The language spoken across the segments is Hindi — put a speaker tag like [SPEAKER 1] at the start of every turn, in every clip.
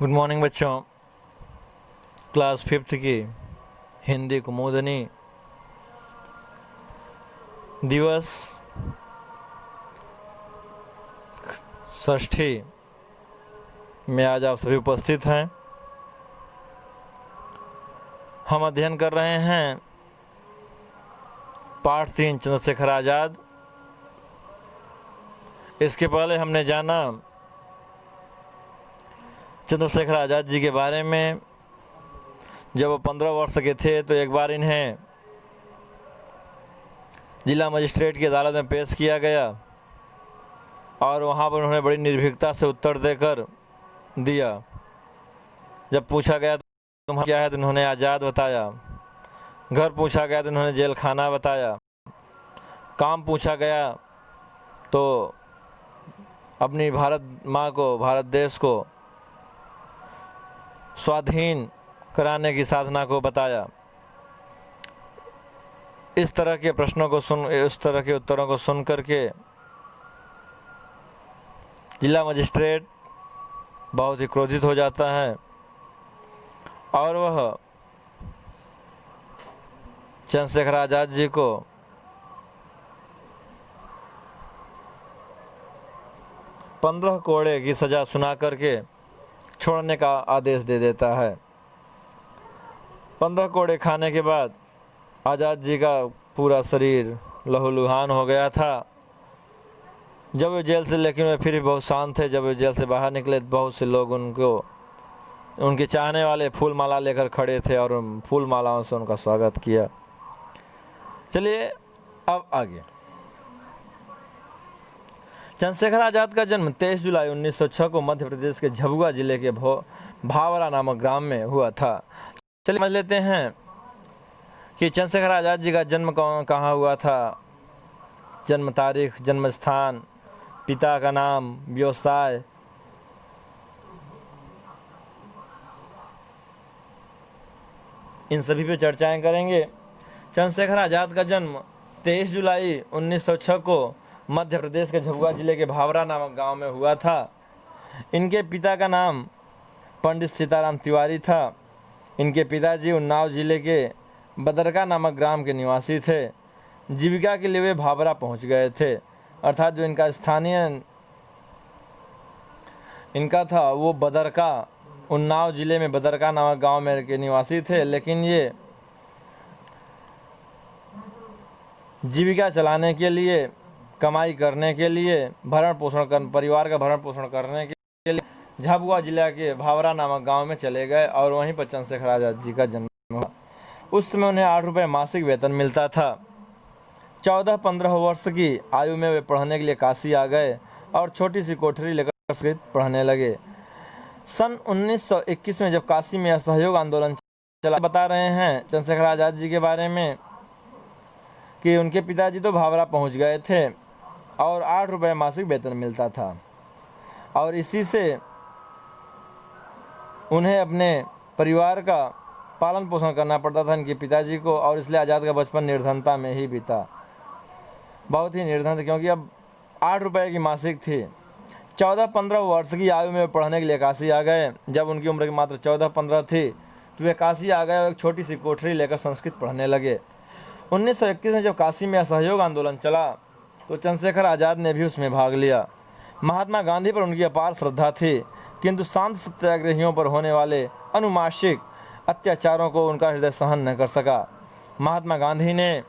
[SPEAKER 1] गुड मॉर्निंग बच्चों। क्लास 5th की हिंदी कुमुदनी दिवस षष्ठी में आज आप सभी उपस्थित हैं। हम अध्ययन कर रहे हैं पाठ 3 चंद्रशेखर आज़ाद। इसके पहले हमने जाना चंद्रशेखर आज़ाद जी के बारे में। जब वो 15 वर्ष के थे तो एक बार इन्हें जिला मजिस्ट्रेट की अदालत में पेश किया गया और वहाँ पर उन्होंने बड़ी निर्भीकता से उत्तर देकर दिया। जब पूछा गया तो तुम्हारा क्या है तो उन्होंने आज़ाद बताया। घर पूछा गया तो उन्होंने जेल खाना बताया। काम पूछा गया तो अपनी भारत माँ को, भारत देश को स्वाधीन कराने की साधना को बताया। इस तरह के प्रश्नों को इस तरह के उत्तरों को सुन करके जिला मजिस्ट्रेट बहुत ही क्रोधित हो जाता है और वह चंद्रशेखर आज़ाद जी को पंद्रह कोड़े की सज़ा सुना करके छोड़ने का आदेश दे देता है। 15 कोड़े खाने के बाद आज़ाद जी का पूरा शरीर लहूलुहान हो गया था। जब वे जेल से, लेकिन वे फिर भी बहुत शांत थे। जब वे जेल से बाहर निकले तो बहुत से लोग उनके चाहने वाले फूल माला लेकर खड़े थे और फूल मालाओं से उनका स्वागत किया। चलिए अब आगे। चंद्रशेखर आज़ाद का जन्म 23 जुलाई 1906 को मध्य प्रदेश के झाबुआ जिले के भावरा नामक ग्राम में हुआ था। चलिए समझ लेते हैं कि चंद्रशेखर आज़ाद जी का जन्म कहाँ हुआ था। जन्म तारीख, जन्म स्थान, पिता का नाम, व्यवसाय, इन सभी पे चर्चाएं करेंगे। चंद्रशेखर आज़ाद का जन्म 23 जुलाई 1906 को मध्य प्रदेश के झाबुआ जिले के भावरा नामक गांव में हुआ था। इनके पिता का नाम पंडित सीताराम तिवारी था। इनके पिताजी उन्नाव जिले के बदरका नामक ग्राम के निवासी थे। जीविका के लिए वे भावरा पहुंच गए थे, अर्थात जो इनका स्थानीय इनका था वो बदरका, उन्नाव जिले में बदरका नामक गांव में के निवासी थे। लेकिन ये जीविका चलाने के लिए, कमाई करने के लिए, परिवार का भरण पोषण करने के लिए झाबुआ जिला के भावरा नामक गांव में चले गए और वहीं पर चंद्रशेखर आज़ाद जी का जन्म हुआ। उस समय उन्हें 8 रुपये मासिक वेतन मिलता था। 14-15 वर्ष की आयु में वे पढ़ने के लिए काशी आ गए और छोटी सी कोठरी लेकर संस्कृत पढ़ने लगे। सन 1921 में जब काशी में असहयोग आंदोलन चला, बता रहे हैं चंद्रशेखर आज़ाद जी के बारे में कि उनके पिताजी तो भावरा पहुंच गए थे और 8 रुपये मासिक वेतन मिलता था और इसी से उन्हें अपने परिवार का पालन पोषण करना पड़ता था इनके पिताजी को, और इसलिए आज़ाद का बचपन निर्धनता में ही बीता। बहुत ही निर्धन थे क्योंकि अब 8 रुपये की मासिक थी। 14-15 वर्ष की आयु में पढ़ने के लिए काशी आ गए। जब उनकी उम्र की मात्र 14-15 थी तो वे काशी आ गए और एक छोटी सी कोठरी लेकर संस्कृत पढ़ने लगे। 1921 में जब काशी में असहयोग आंदोलन चला तो चंद्रशेखर आज़ाद ने भी उसमें भाग लिया। महात्मा गांधी पर उनकी अपार श्रद्धा थी, किंतु शांत सत्याग्रहियों पर होने वाले अनुमानिक अत्याचारों को उनका हृदय सहन न कर सका। महात्मा गांधी ने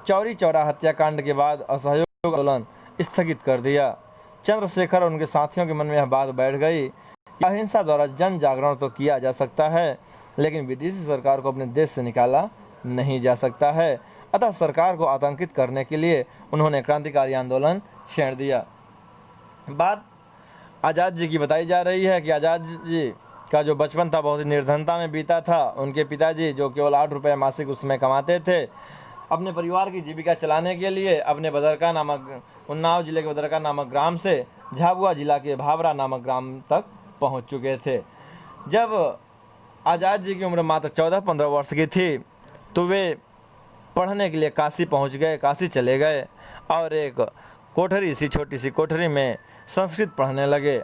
[SPEAKER 1] चौरी चौरा हत्याकांड के बाद असहयोग आंदोलन स्थगित कर दिया। चंद्रशेखर और उनके साथियों के मन में यह बात बैठ गई कि अहिंसा द्वारा जन जागरण तो किया जा सकता है, लेकिन विदेशी सरकार को अपने देश से निकाला नहीं जा सकता है। अतः सरकार को आतंकित करने के लिए उन्होंने क्रांतिकारी आंदोलन छेड़ दिया। बात आज़ाद जी की बताई जा रही है कि आज़ाद जी का जो बचपन था बहुत ही निर्धनता में बीता था। उनके पिताजी जो केवल 8 रुपये मासिक उसमें कमाते थे, अपने परिवार की जीविका चलाने के लिए अपने बदरका नामक, उन्नाव जिले के बदरका नामक ग्राम से झाबुआ जिला के भावरा नामक ग्राम तक पहुंच चुके थे। जब आज़ाद जी की उम्र मात्र 14-15 वर्ष की थी तो वे पढ़ने के लिए काशी पहुंच गए, काशी चले गए और एक कोठरी सी, छोटी सी कोठरी में संस्कृत पढ़ने लगे।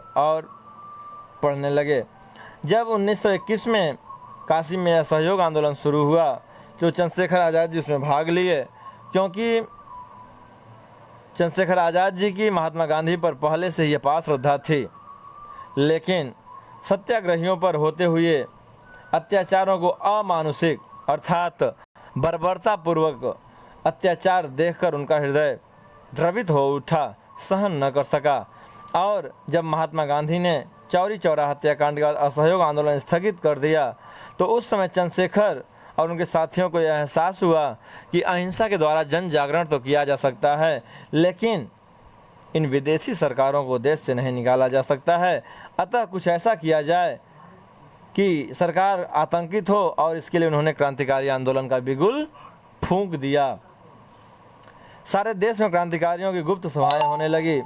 [SPEAKER 1] जब 1921 में काशी में असहयोग आंदोलन शुरू हुआ तो चंद्रशेखर आज़ाद जी उसमें भाग लिए, क्योंकि चंद्रशेखर आज़ाद जी की महात्मा गांधी पर पहले से ही अपार श्रद्धा थी। लेकिन सत्याग्रहियों पर होते हुए अत्याचारों को अमानुषिक अर्थात बर्बरतापूर्वक अत्याचार देखकर उनका हृदय द्रवित हो उठा, सहन न कर सका। और जब महात्मा गांधी ने चौरी चौरा हत्याकांड के बाद असहयोग आंदोलन स्थगित कर दिया तो उस समय चंद्रशेखर और उनके साथियों को यह एहसास हुआ कि अहिंसा के द्वारा जन जागरण तो किया जा सकता है, लेकिन इन विदेशी सरकारों को देश से नहीं निकाला जा सकता है। अतः कुछ ऐसा किया जाए कि सरकार आतंकित हो, और इसके लिए उन्होंने क्रांतिकारी आंदोलन का बिगुल फूंक दिया। सारे देश में क्रांतिकारियों की गुप्त सभाएं होने लगी।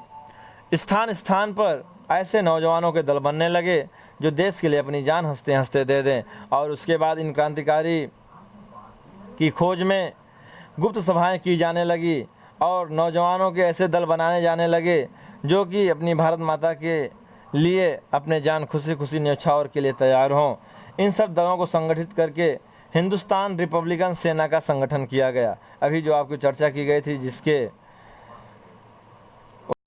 [SPEAKER 1] स्थान स्थान पर ऐसे नौजवानों के दल बनने लगे जो देश के लिए अपनी जान हंसते हंसते दे दें। और उसके बाद इन क्रांतिकारी की खोज में गुप्त सभाएं की जाने लगी और नौजवानों के ऐसे दल बनाने जाने लगे जो कि अपनी भारत माता के लिए अपने जान खुशी खुशी न्यौछावर के लिए तैयार हों। इन सब दलों को संगठित करके हिंदुस्तान रिपब्लिकन सेना का संगठन किया गया। अभी जो आपकी चर्चा की गई थी जिसके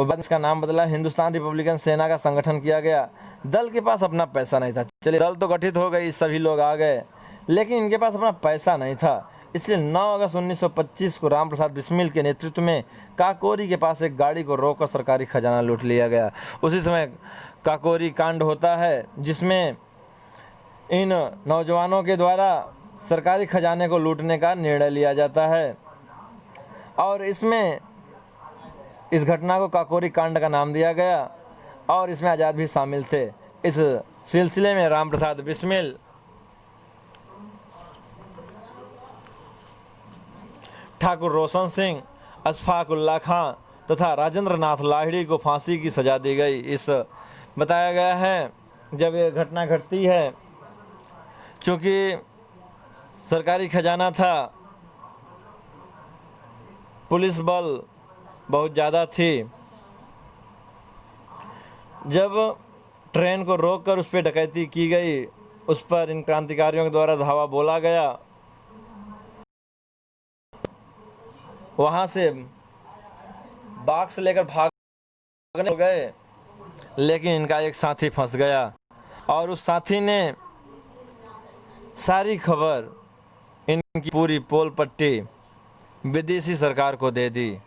[SPEAKER 1] बाद इसका नाम बदला, हिंदुस्तान रिपब्लिकन सेना का संगठन किया गया। दल के पास अपना पैसा नहीं था। चलिए, दल तो गठित हो गई, सभी लोग आ गए, लेकिन इनके पास अपना पैसा नहीं था। इसलिए 9 अगस्त 1925 को राम प्रसाद बिस्मिल के नेतृत्व में काकोरी के पास एक गाड़ी को रोककर सरकारी खजाना लूट लिया गया। उसी समय काकोरी कांड होता है जिसमें इन नौजवानों के द्वारा सरकारी खजाने को लूटने का निर्णय लिया जाता है, और इसमें इस घटना को काकोरी कांड का नाम दिया गया। और इसमें आज़ाद भी शामिल थे। इस सिलसिले में राम प्रसाद बिस्मिल, ठाकुर रोशन सिंह, अशफाक उल्ला खां तथा राजेंद्र नाथ लाहिड़ी को फांसी की सज़ा दी गई। इस बताया गया है जब ये घटना घटती है, चूँकि सरकारी खजाना था, पुलिस बल बहुत ज़्यादा थी। जब ट्रेन को रोककर उस पर डकैती की गई, उस पर इन क्रांतिकारियों के द्वारा धावा बोला गया। वहाँ से बाक्स लेकर भागने हो गए, लेकिन इनका एक साथी फंस गया और उस साथी ने सारी खबर, इनकी पूरी पोल पट्टी विदेशी सरकार को दे दी।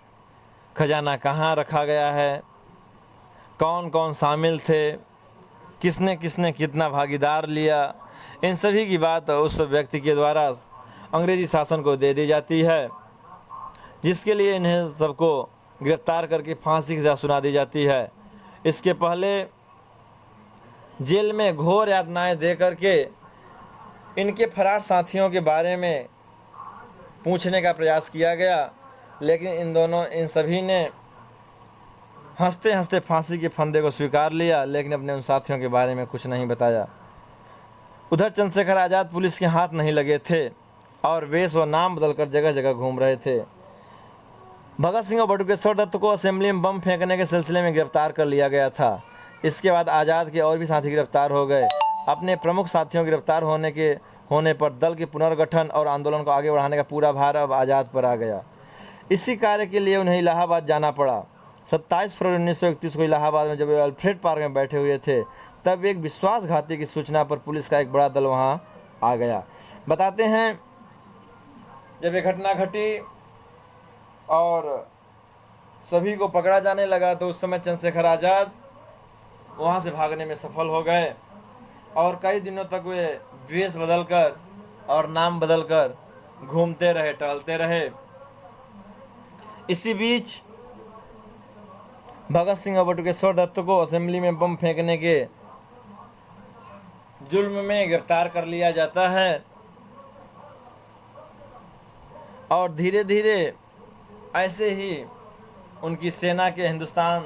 [SPEAKER 1] खजाना कहाँ रखा गया है, कौन कौन शामिल थे, किसने किसने कितना भागीदार लिया, इन सभी की बात उस व्यक्ति के द्वारा अंग्रेजी शासन को दे दी जाती है, जिसके लिए इन्हें सबको गिरफ्तार करके फांसी की सज़ा सुना दी जाती है। इसके पहले जेल में घोर यातनाएं दे करके इनके फरार साथियों के बारे में पूछने का प्रयास किया गया, लेकिन इन सभी ने हंसते हंसते फांसी के फंदे को स्वीकार लिया, लेकिन अपने उन साथियों के बारे में कुछ नहीं बताया। उधर चंद्रशेखर आज़ाद पुलिस के हाथ नहीं लगे थे और वेश व नाम बदलकर जगह जगह घूम रहे थे। भगत सिंह और बटुकेश्वर दत्त को असेंबली में बम फेंकने के सिलसिले में गिरफ्तार कर लिया गया था। इसके बाद आज़ाद के और भी साथी गिरफ्तार हो गए। अपने प्रमुख साथियों गिरफ्तार होने पर दल के पुनर्गठन और आंदोलन को आगे बढ़ाने का पूरा भार अब आज़ाद पर आ गया। इसी कार्य के लिए उन्हें इलाहाबाद जाना पड़ा। 27 फरवरी 1931 को इलाहाबाद में जब वे अल्फ्रेड पार्क में बैठे हुए थे, तब एक विश्वासघाती की सूचना पर पुलिस का एक बड़ा दल वहां आ गया। बताते हैं, जब ये घटना घटी और सभी को पकड़ा जाने लगा तो उस समय चंद्रशेखर आज़ाद वहां से भागने में सफल हो गए और कई दिनों तक वे वेश बदलकर और नाम बदलकर घूमते रहे, टहलते रहे। इसी बीच भगत सिंह और बटुकेश्वर दत्त को असेंबली में बम फेंकने के जुल्म में गिरफ्तार कर लिया जाता है और धीरे धीरे ऐसे ही उनकी सेना के हिंदुस्तान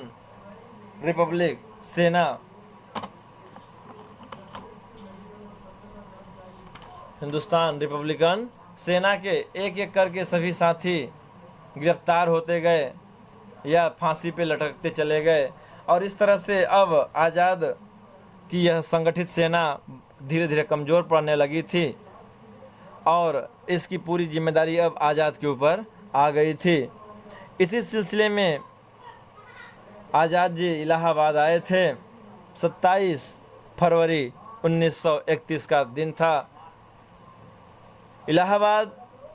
[SPEAKER 1] रिपब्लिकन सेना के एक एक करके सभी साथी गिरफ्तार होते गए या फांसी पे लटकते चले गए और इस तरह से अब आज़ाद की यह संगठित सेना धीरे धीरे कमज़ोर पड़ने लगी थी और इसकी पूरी जिम्मेदारी अब आज़ाद के ऊपर आ गई थी। इसी सिलसिले में आज़ाद जी इलाहाबाद आए थे। 27 फरवरी 1931 का दिन था। इलाहाबाद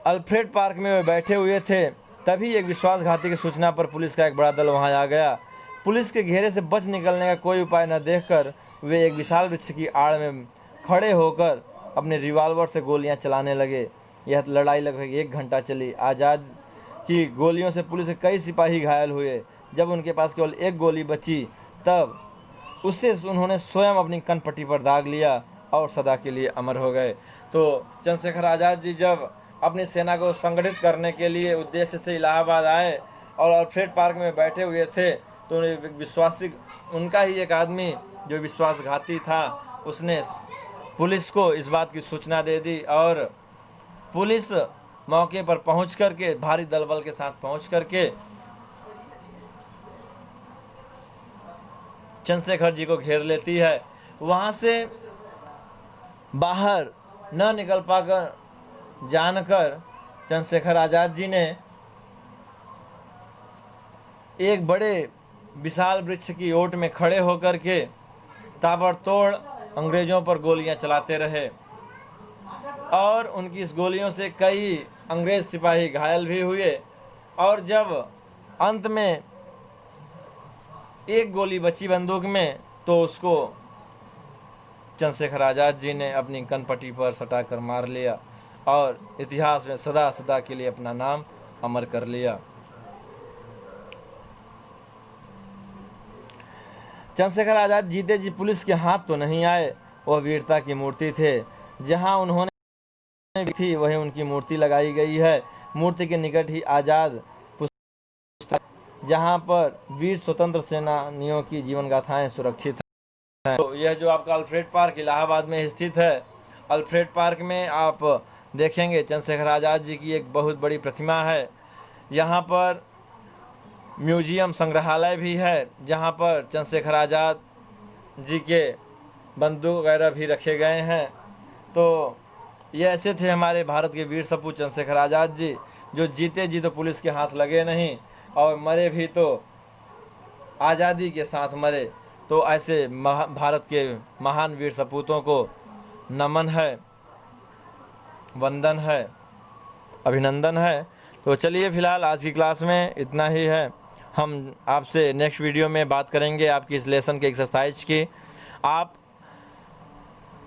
[SPEAKER 1] अल्फ्रेड पार्क में वे बैठे हुए थे, तभी एक विश्वासघाती की सूचना पर पुलिस का एक बड़ा दल वहां आ गया। पुलिस के घेरे से बच निकलने का कोई उपाय न देखकर वे एक विशाल वृक्ष की आड़ में खड़े होकर अपने रिवॉल्वर से गोलियां चलाने लगे। यह लड़ाई लगभग 1 घंटा चली। आज़ाद की गोलियों से पुलिस के कई सिपाही घायल हुए। जब उनके पास केवल एक गोली बची तब उससे उन्होंने स्वयं अपनी कनपट्टी पर दाग लिया और सदा के लिए अमर हो गए। तो चंद्रशेखर आज़ाद जी जब अपनी सेना को संगठित करने के लिए उद्देश्य से इलाहाबाद आए और अल्फ्रेड पार्क में बैठे हुए थे, तो विश्वासी उनका ही एक आदमी जो विश्वासघाती था, उसने पुलिस को इस बात की सूचना दे दी और पुलिस मौके पर पहुंच करके भारी दलबल के साथ पहुंच करके चंद्रशेखर जी को घेर लेती है। वहां से बाहर न निकल पाकर जानकर चंद्रशेखर आज़ाद जी ने एक बड़े विशाल वृक्ष की ओट में खड़े होकर के ताबड़तोड़ अंग्रेज़ों पर गोलियां चलाते रहे और उनकी इस गोलियों से कई अंग्रेज़ सिपाही घायल भी हुए। और जब अंत में एक गोली बची बंदूक में, तो उसको चंद्रशेखर आज़ाद जी ने अपनी कनपट्टी पर सटाकर मार लिया और इतिहास में सदा सदा के लिए अपना नाम अमर कर लिया। चंद्रशेखर आज़ाद जीते जी पुलिस के हाथ तो नहीं आए, वह वीरता की मूर्ति थे। जहां उन्होंने थी वहीं उनकी मूर्ति लगाई गई है। मूर्ति के निकट ही आज़ाद पुस्तक, जहां पर वीर स्वतंत्र सेनानियों की जीवन गाथाएं सुरक्षित हैं। तो यह जो आपका अल्फ्रेड पार्क इलाहाबाद में स्थित है, अल्फ्रेड पार्क में आप देखेंगे चंद्रशेखर आज़ाद जी की एक बहुत बड़ी प्रतिमा है। यहाँ पर म्यूजियम संग्रहालय भी है, जहाँ पर चंद्रशेखर आज़ाद जी के बंदूक वगैरह भी रखे गए हैं। तो ये ऐसे थे हमारे भारत के वीर सपूत चंद्रशेखर आज़ाद जी, जो जीते जी तो पुलिस के हाथ लगे नहीं और मरे भी तो आज़ादी के साथ मरे। तो ऐसे भारत के महान वीर सपूतों को नमन है, वंदन है, अभिनंदन है। तो चलिए फ़िलहाल आज की क्लास में इतना ही है। हम आपसे नेक्स्ट वीडियो में बात करेंगे आपकी इस लेसन के एक्सरसाइज की। आप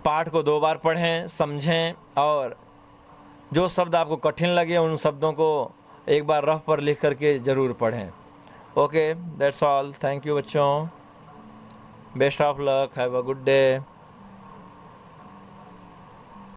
[SPEAKER 1] पाठ को 2 बार पढ़ें, समझें और जो शब्द आपको कठिन लगे उन शब्दों को एक बार रफ पर लिख करके ज़रूर पढ़ें। Okay, that's all. Thank you बच्चों। Best of luck. Have a good day.